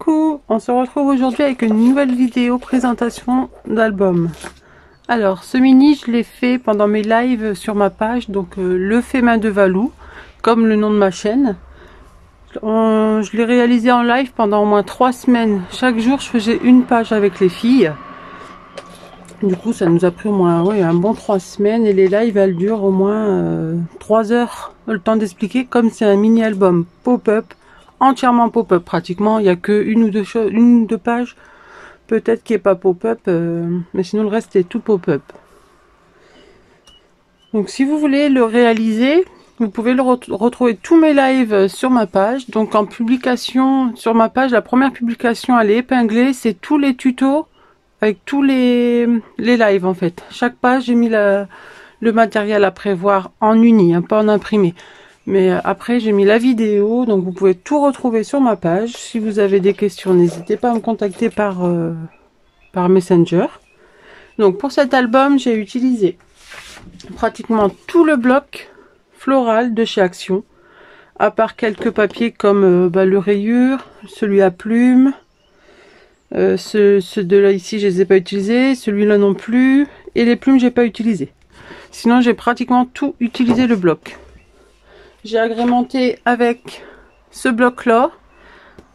Coucou, on se retrouve aujourd'hui avec une nouvelle vidéo présentation d'album. Alors ce mini je l'ai fait pendant mes lives sur ma page, donc le fait main de Valou, comme le nom de ma chaîne. Je l'ai réalisé en live pendant au moins 3 semaines. Chaque jour je faisais une page avec les filles. Du coup ça nous a pris au moins un bon 3 semaines et les lives elles durent au moins 3 heures. Le temps d'expliquer, comme c'est un mini album pop-up. Entièrement pop-up pratiquement, il n'y a que une ou deux pages peut-être qui est pas pop-up, mais sinon le reste est tout pop-up. Donc si vous voulez le réaliser, vous pouvez le retrouver tous mes lives sur ma page. Donc en publication sur ma page, la première publication elle est épinglée, c'est tous les tutos avec tous les lives en fait. Chaque page j'ai mis le matériel à prévoir en uni, hein, pas en imprimé. Mais après j'ai mis la vidéo, donc vous pouvez tout retrouver sur ma page. Si vous avez des questions, n'hésitez pas à me contacter par Messenger. Donc pour cet album, j'ai utilisé pratiquement tout le bloc floral de chez Action, à part quelques papiers comme le rayure, celui à plumes, ceux de là ici je les ai pas utilisés, celui-là non plus, et les plumes j'ai pas utilisé. Sinon j'ai pratiquement tout utilisé le bloc. J'ai agrémenté avec ce bloc là,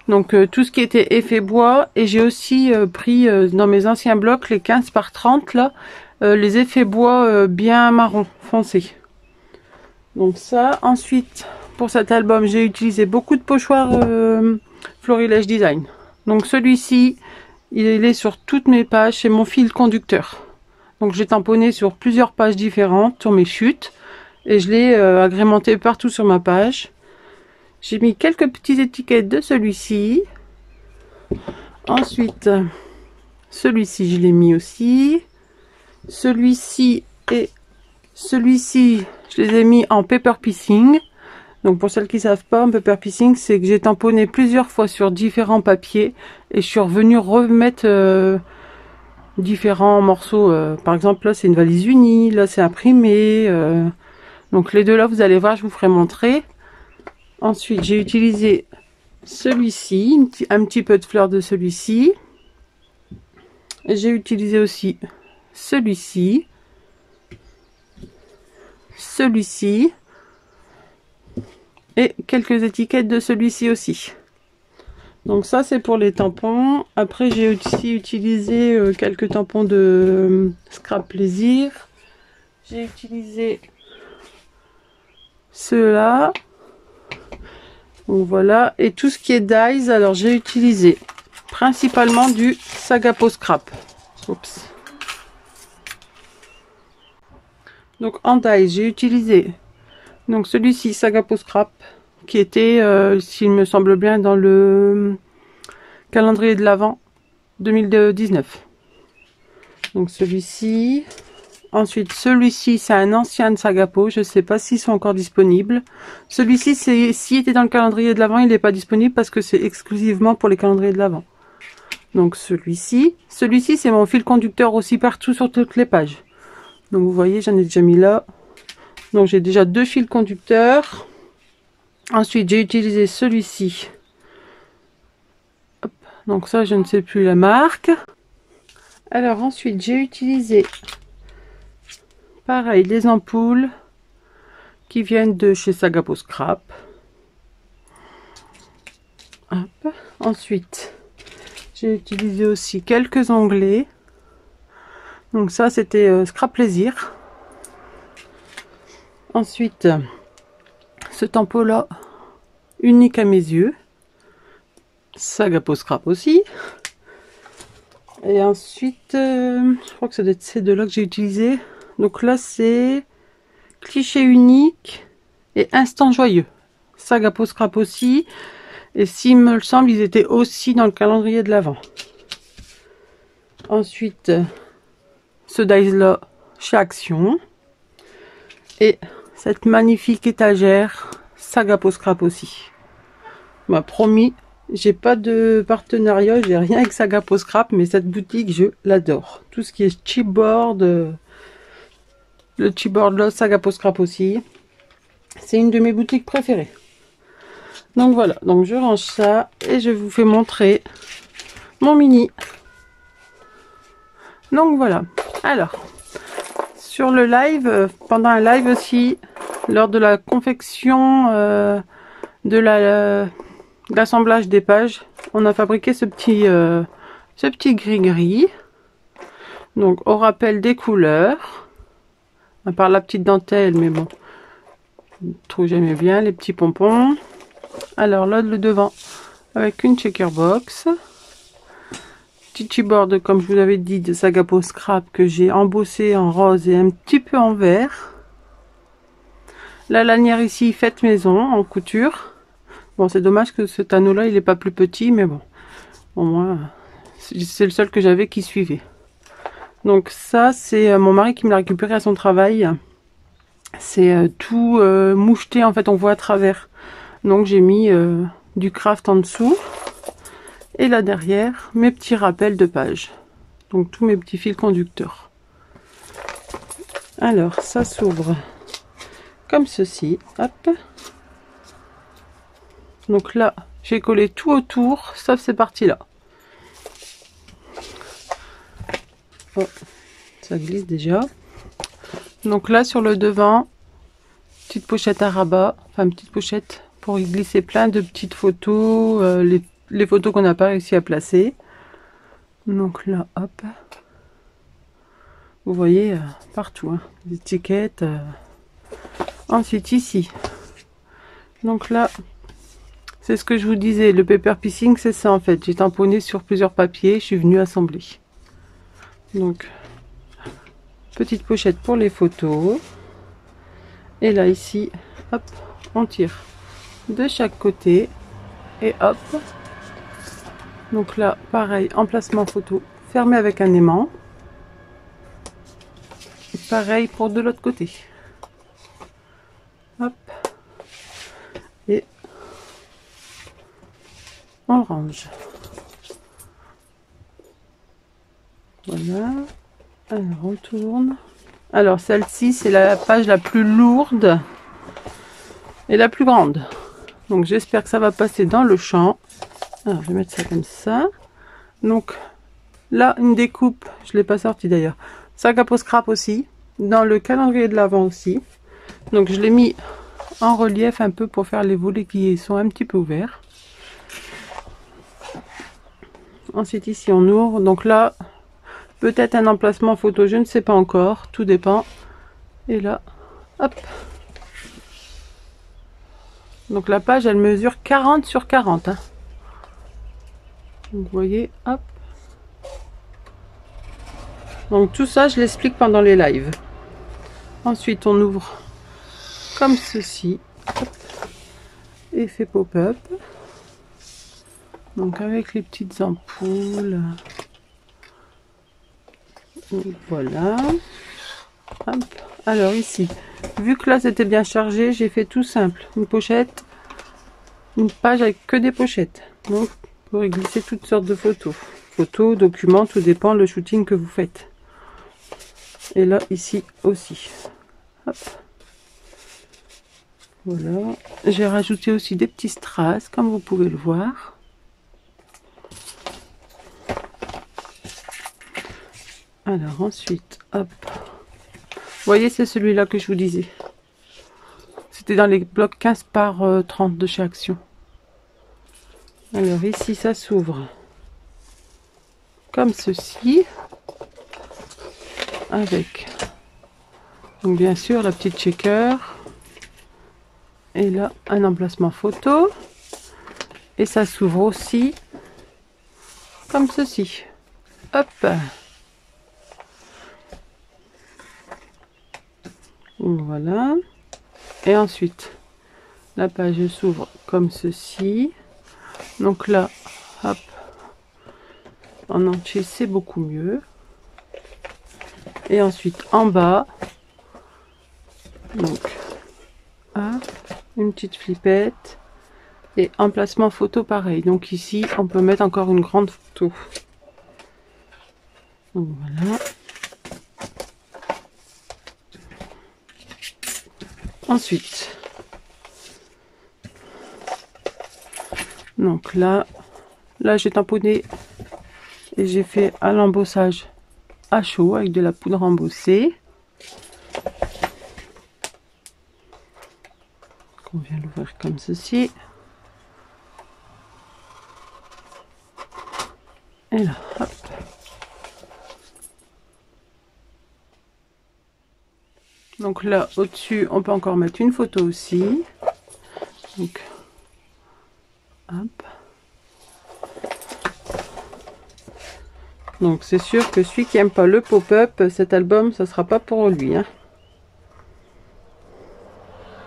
donc tout ce qui était effet bois, et j'ai aussi pris dans mes anciens blocs les 15 par 30 là, les effets bois bien marron foncé. Donc ça, ensuite pour cet album j'ai utilisé beaucoup de pochoirs Florilège Design. Donc celui-ci il est sur toutes mes pages, c'est mon fil conducteur. Donc j'ai tamponné sur plusieurs pages différentes sur mes chutes. Et je l'ai agrémenté partout sur ma page. J'ai mis quelques petites étiquettes de celui-ci. Ensuite, celui-ci, je l'ai mis aussi. Celui-ci et celui-ci, je les ai mis en paper piecing. Donc pour celles qui ne savent pas, un paper piecing, c'est que j'ai tamponné plusieurs fois sur différents papiers. Et je suis revenue remettre différents morceaux. Par exemple, là, c'est une valise unie. Là, c'est imprimé. Donc les deux là, vous allez voir, je vous ferai montrer. Ensuite, j'ai utilisé celui-ci, un petit peu de fleurs de celui-ci. J'ai utilisé aussi celui-ci, celui-ci et quelques étiquettes de celui-ci aussi. Donc ça, c'est pour les tampons. Après, j'ai aussi utilisé quelques tampons de Scrap Plaisir. J'ai utilisé ceux-là, donc voilà, et tout ce qui est dies, alors j'ai utilisé principalement du Sagapo Scrap. Oups. Donc en dies j'ai utilisé donc celui-ci Sagapo Scrap qui était s'il me semble bien dans le calendrier de l'Avent 2019. Donc celui-ci. Ensuite, celui-ci, c'est un ancien de Sagapo. Je ne sais pas s'ils sont encore disponibles. Celui-ci, s'il était dans le calendrier de l'Avent, il n'est pas disponible parce que c'est exclusivement pour les calendriers de l'Avent. Donc celui-ci. Celui-ci, c'est mon fil conducteur aussi partout sur toutes les pages. Donc vous voyez, j'en ai déjà mis là. Donc j'ai déjà 2 fils conducteurs. Ensuite, j'ai utilisé celui-ci. Donc ça, je ne sais plus la marque. Alors ensuite, j'ai utilisé... pareil, les ampoules qui viennent de chez Sagapo Scrap. Hop. Ensuite, j'ai utilisé aussi quelques onglets. Donc ça, c'était Scrap Plaisir. Ensuite, ce tampon-là, unique à mes yeux. Sagapo Scrap aussi. Et ensuite, je crois que ça doit être ces deux-là que j'ai utilisé. Donc là, c'est cliché unique et instant joyeux. Sagapo Scrap aussi. Et s'il me semble, ils étaient aussi dans le calendrier de l'Avent. Ensuite, ce dies-là chez Action. Et cette magnifique étagère Sagapo Scrap aussi. M'a promis, j'ai pas de partenariat, j'ai rien avec Sagapo Scrap, mais cette boutique, je l'adore. Tout ce qui est chipboard... le chipboard là, Sagapo Scrap aussi. C'est une de mes boutiques préférées. Donc voilà, donc je range ça et je vous fais montrer mon mini. Donc voilà. Alors, sur le live, pendant un live aussi, lors de la confection de l'assemblage des pages, on a fabriqué ce petit gris-gris. Donc au rappel des couleurs, à part la petite dentelle, mais bon, je trouve j'aimais bien les petits pompons. Alors là, le devant avec une checker box, petit chipboard comme je vous avais dit de Sagapo Scrap que j'ai embossé en rose et un petit peu en vert. La lanière ici faite maison en couture. Bon, c'est dommage que ce anneau là il est pas plus petit, mais bon, au moins c'est le seul que j'avais qui suivait. Donc ça c'est mon mari qui me l'a récupéré à son travail. C'est tout moucheté, en fait on voit à travers. Donc j'ai mis du craft en dessous. Et là derrière, mes petits rappels de pages. Donc tous mes petits fils conducteurs. Alors ça s'ouvre comme ceci. Hop. Donc là, j'ai collé tout autour, sauf ces parties-là. Oh, ça glisse déjà. Donc là sur le devant, petite pochette à rabat, enfin petite pochette pour y glisser plein de petites photos, les photos qu'on n'a pas réussi à placer. Donc là, hop, vous voyez partout, hein, des étiquettes. Ensuite ici, donc là, c'est ce que je vous disais, le paper piecing, c'est ça en fait. J'ai tamponné sur plusieurs papiers, je suis venue assembler. Donc, petite pochette pour les photos. Et là ici, hop, on tire de chaque côté et hop. Donc là, pareil, emplacement photo fermé avec un aimant. Et pareil pour de l'autre côté. Hop. Et on le range. Voilà. Alors on tourne. Alors celle-ci, c'est la page la plus lourde et la plus grande. Donc j'espère que ça va passer dans le champ. Alors je vais mettre ça comme ça. Donc là, une découpe, je ne l'ai pas sorti d'ailleurs. Sagapo Scrap aussi. Dans le calendrier de l'Avent aussi. Donc je l'ai mis en relief un peu pour faire les volets qui sont un petit peu ouverts. Ensuite ici on ouvre. Donc là, peut-être un emplacement photo, je ne sais pas encore. Tout dépend. Et là, hop. Donc la page, elle mesure 40 sur 40. Hein. Donc, vous voyez, hop. Donc tout ça, je l'explique pendant les lives. Ensuite, on ouvre comme ceci. Hop. Effet pop-up. Donc avec les petites ampoules. Voilà. Hop. Alors ici, vu que là c'était bien chargé, j'ai fait tout simple. Une pochette, une page avec que des pochettes. Donc pour y glisser toutes sortes de photos. Photos, documents, tout dépend le shooting que vous faites. Et là, ici aussi. Hop. Voilà. J'ai rajouté aussi des petits strass, comme vous pouvez le voir. Alors ensuite, hop. Vous voyez, c'est celui-là que je vous disais. C'était dans les blocs 15 par 30 de chez Action. Alors ici, ça s'ouvre comme ceci. Avec, donc bien sûr, la petite checker. Et là, un emplacement photo. Et ça s'ouvre aussi comme ceci. Hop. Voilà. Et ensuite, la page s'ouvre comme ceci. Donc là, hop, en entier, c'est beaucoup mieux. Et ensuite, en bas, donc, hop, une petite flippette. Et emplacement photo pareil. Donc ici, on peut mettre encore une grande photo. Donc voilà. Ensuite, Donc là j'ai tamponné et j'ai fait à l'embossage à chaud avec de la poudre embossée. On vient l'ouvrir comme ceci. Et là, hop. Donc là, au-dessus, on peut encore mettre une photo aussi. Donc, hop. Donc c'est sûr que celui qui aime pas le pop-up, cet album, ça sera pas pour lui, hein.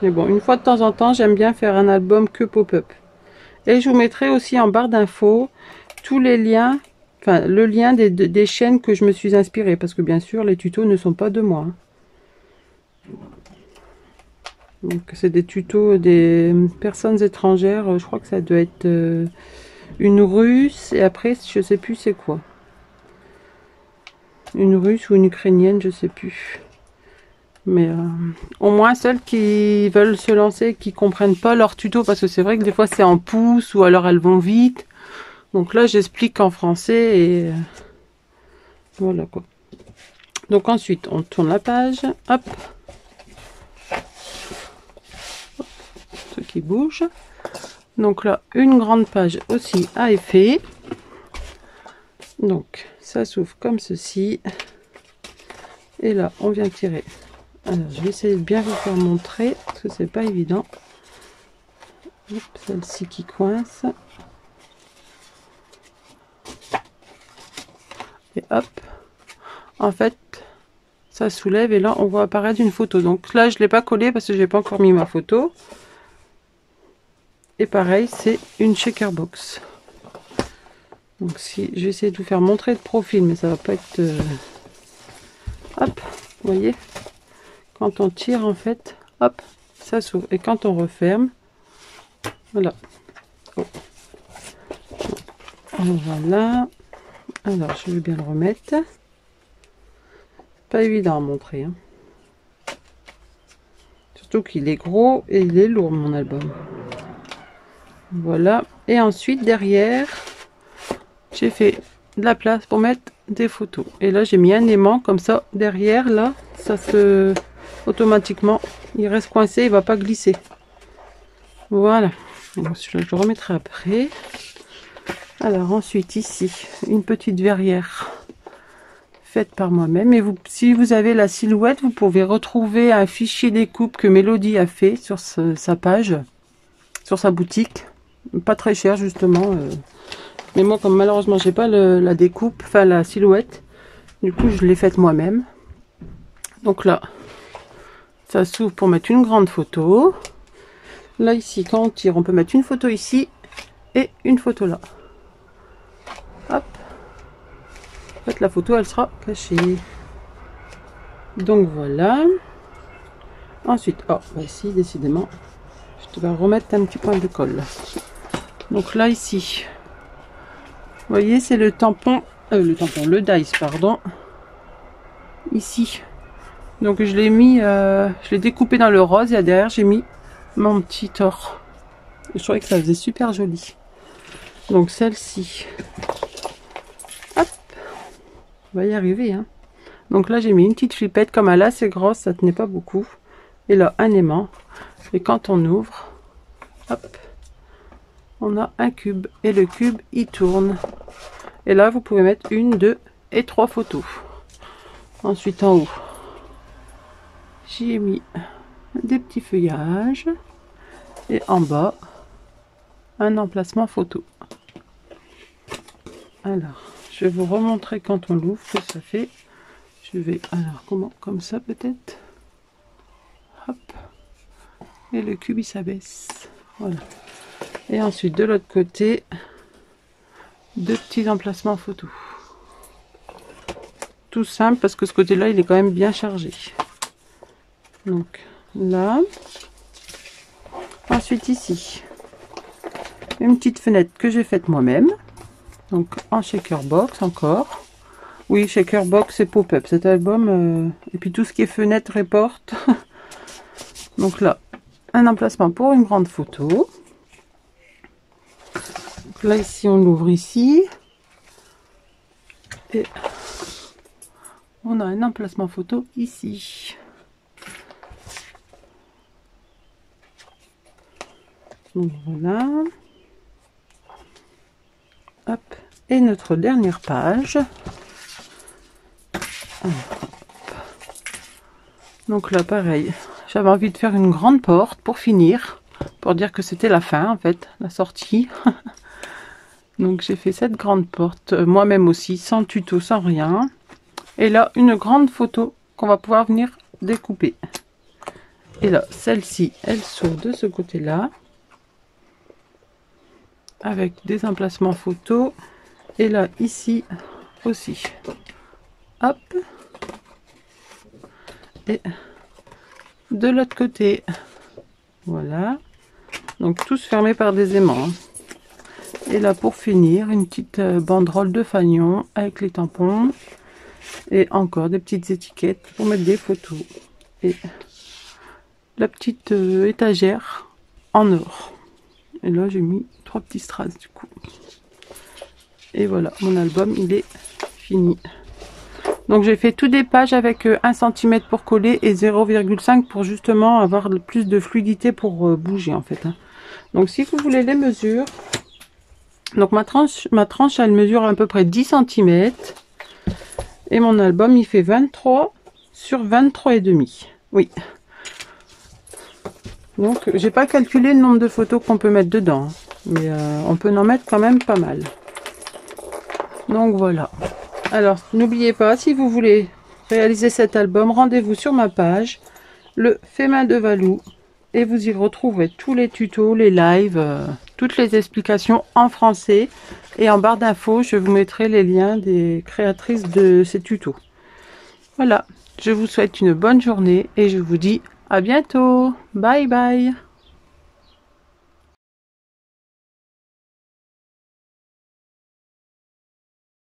Mais bon, une fois de temps en temps, j'aime bien faire un album que pop-up. Et je vous mettrai aussi en barre d'infos tous les liens, enfin le lien des chaînes que je me suis inspirée, parce que bien sûr, les tutos ne sont pas de moi, hein. Donc c'est des tutos des personnes étrangères, je crois que ça doit être une russe, et après, je sais plus c'est quoi. Une russe ou une ukrainienne, je sais plus. Mais au moins celles qui veulent se lancer, qui comprennent pas leur tuto, parce que c'est vrai que des fois c'est en pouces ou alors elles vont vite. Donc là j'explique en français et voilà quoi. Donc ensuite on tourne la page, hop, ce qui bouge. Donc là une grande page aussi à effet. Donc ça s'ouvre comme ceci. Et là on vient tirer. Alors je vais essayer de bien vous faire montrer parce que c'est pas évident. Celle-ci qui coince. Et hop. En fait, ça soulève et là on voit apparaître une photo. Donc là je l'ai pas collé parce que j'ai pas encore mis ma photo. Et pareil, c'est une shaker box. Donc si je vais essayer de vous faire montrer de profil, mais ça va pas être. Hop, vous voyez. Quand on tire en fait, hop, ça s'ouvre. Et quand on referme, voilà. Oh. Voilà. Alors, je vais bien le remettre. Pas évident à montrer, hein. Surtout qu'il est gros et il est lourd, mon album. Voilà. Et ensuite, derrière, j'ai fait de la place pour mettre des photos. Et là, j'ai mis un aimant comme ça. Derrière, là, ça se... automatiquement, il reste coincé, il va pas glisser. Voilà. Donc, je le remettrai après. Alors ensuite ici, une petite verrière faite par moi-même. Et vous, si vous avez la silhouette, vous pouvez retrouver un fichier découpe que Mélodie a fait sur sa page, sur sa boutique. Pas très cher justement. Mais moi, comme malheureusement j'ai pas la découpe, enfin la silhouette, du coup je l'ai faite moi-même. Donc là, ça s'ouvre pour mettre une grande photo. Là ici, quand on tire, on peut mettre une photo ici et une photo là. Hop. En fait, la photo, elle sera cachée. Donc voilà. Ensuite, oh, bah ici, décidément, je dois remettre un petit point de colle. Donc là, ici, vous voyez, c'est le tampon, le dice, pardon. Ici. Donc je l'ai mis, je l'ai découpé dans le rose et derrière, j'ai mis mon petit or. Je trouvais que ça faisait super joli. Donc celle-ci. On va y arriver, hein. Donc là j'ai mis une petite flippette, comme elle est assez grosse, ça tenait pas beaucoup. Et là un aimant. Et quand on ouvre, hop, on a un cube. Et le cube il tourne. Et là vous pouvez mettre 1, 2 et 3 photos. Ensuite en haut, j'ai mis des petits feuillages. Et en bas, un emplacement photo. Alors, je vais vous remontrer quand on l'ouvre ce que ça fait. Je vais, alors comment, comme ça peut-être. Hop. Et le cube il s'abaisse. Voilà. Et ensuite de l'autre côté, 2 petits emplacements photo. Tout simple parce que ce côté-là il est quand même bien chargé. Donc là. Ensuite ici, une petite fenêtre que j'ai faite moi-même. Donc en shaker box encore. Oui, shaker box et pop-up cet album. Et puis tout ce qui est fenêtre et porte. Donc là, un emplacement pour une grande photo. là ici on l'ouvre ici et on a un emplacement photo ici. Donc voilà. Hop. Et notre dernière page. Donc là pareil, j'avais envie de faire une grande porte pour finir, pour dire que c'était la fin en fait, la sortie. Donc j'ai fait cette grande porte moi-même aussi, sans tuto, sans rien. Et là une grande photo qu'on va pouvoir venir découper. Et là celle-ci elle s'ouvre de ce côté là, avec des emplacements photos. Et là ici aussi, hop, et de l'autre côté, voilà. Donc tous fermés par des aimants. Et là pour finir, une petite banderole de fanion avec les tampons. Et encore des petites étiquettes pour mettre des photos. Et la petite étagère en or. Et là j'ai mis 3 petits strass du coup. Et voilà, mon album il est fini. Donc j'ai fait toutes des pages avec 1 cm pour coller et 0,5 pour justement avoir plus de fluidité pour bouger en fait. Donc si vous voulez les mesures, donc ma tranche elle mesure à peu près 10 cm et mon album il fait 23 sur 23,5. Oui. Donc j'ai pas calculé le nombre de photos qu'on peut mettre dedans, mais on peut en mettre quand même pas mal. Donc voilà. Alors, n'oubliez pas, si vous voulez réaliser cet album, rendez-vous sur ma page, le fait main de Valou, et vous y retrouverez tous les tutos, les lives, toutes les explications en français. Et en barre d'infos, je vous mettrai les liens des créatrices de ces tutos. Voilà, je vous souhaite une bonne journée et je vous dis à bientôt. Bye bye.